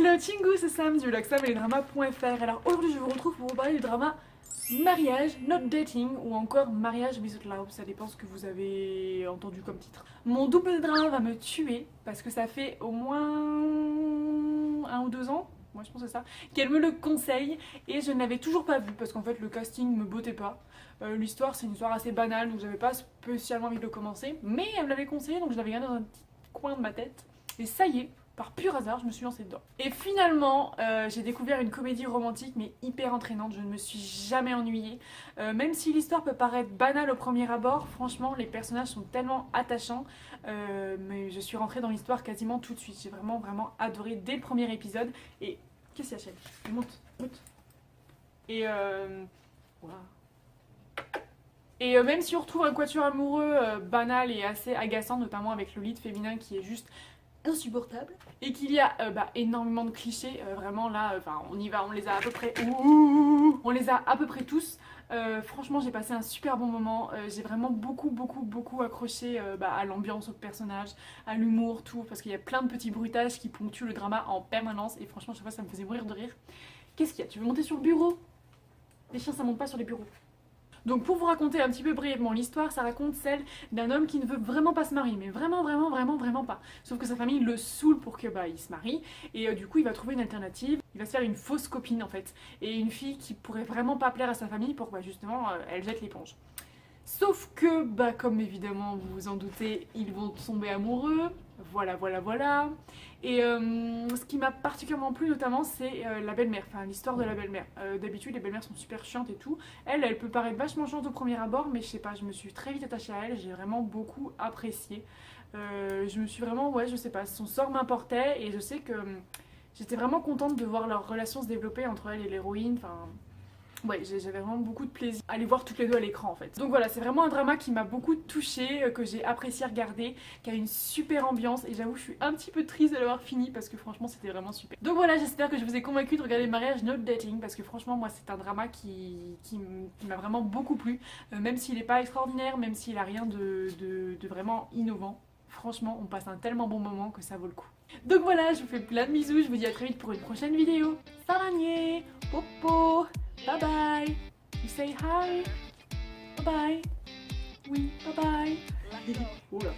Hello Chingu, c'est Sam du blog sameledrama.fr. Alors aujourd'hui je vous retrouve pour vous parler du drama Mariage, Not Dating ou encore Mariage Without Love, ça dépend ce que vous avez entendu comme titre. Mon double drama va me tuer parce que ça fait au moins 1 ou 2 ans, moi je pense que c'est ça, qu'elle me le conseille et je ne l'avais toujours pas vu parce qu'en fait le casting me bottait pas. L'histoire c'est une histoire assez banale donc j'avais pas spécialement envie de le commencer, mais elle me l'avait conseillé donc je l'avais gardé dans un petit coin de ma tête et ça y est. Par pur hasard, je me suis lancée dedans. Et finalement, j'ai découvert une comédie romantique mais hyper entraînante, je ne me suis jamais ennuyée. Même si l'histoire peut paraître banale au premier abord, franchement les personnages sont tellement attachants. Mais je suis rentrée dans l'histoire quasiment tout de suite. J'ai vraiment adoré dès le premier épisode. Et qu'est-ce qu'il y a, Chelle? Monte. Et voilà. Et même si on retrouve un quatuor amoureux banal et assez agaçant, notamment avec le lead féminin qui est juste insupportable, et qu'il y a énormément de clichés, vraiment là, on y va, on les a à peu près, on les a à peu près tous. Franchement j'ai passé un super bon moment, j'ai vraiment beaucoup accroché à l'ambiance, au personnage, à l'humour, tout, parce qu'il y a plein de petits bruitages qui ponctuent le drama en permanence, et franchement chaque fois ça me faisait mourir de rire. Qu'est-ce qu'il y a? Tu veux monter sur le bureau? Les chiens ça monte pas sur les bureaux. Donc pour vous raconter un petit peu brièvement l'histoire, ça raconte celle d'un homme qui ne veut vraiment pas se marier, mais vraiment pas. Sauf que sa famille le saoule pour que il se marie, et du coup il va trouver une alternative, il va se faire une fausse copine en fait, et une fille qui pourrait vraiment pas plaire à sa famille pour justement elle jette l'éponge. Sauf que, comme évidemment vous vous en doutez, ils vont tomber amoureux, voilà. Et ce qui m'a particulièrement plu notamment, c'est la belle-mère, enfin l'histoire de la belle-mère. D'habitude les belles-mères sont super chiantes et tout. Elle peut paraître vachement chiante au premier abord, mais je sais pas, je me suis très vite attachée à elle, j'ai vraiment beaucoup apprécié. Je me suis vraiment, je sais pas, son sort m'importait et je sais que j'étais vraiment contente de voir leur relation se développer entre elle et l'héroïne, ouais, j'avais vraiment beaucoup de plaisir à les voir toutes les deux à l'écran en fait. Donc voilà, c'est vraiment un drama qui m'a beaucoup touchée, que j'ai apprécié regarder, qui a une super ambiance et j'avoue je suis un petit peu triste de l'avoir fini parce que franchement c'était vraiment super. Donc voilà, j'espère que je vous ai convaincu de regarder Mariage Not Dating parce que franchement moi c'est un drama qui m'a vraiment beaucoup plu, même s'il n'est pas extraordinaire, même s'il a rien de vraiment innovant. Franchement, on passe un tellement bon moment que ça vaut le coup. Donc voilà, je vous fais plein de bisous, je vous dis à très vite pour une prochaine vidéo. Saragné, popo, bye bye. You say hi. Bye bye. Oui, bye bye. Oula.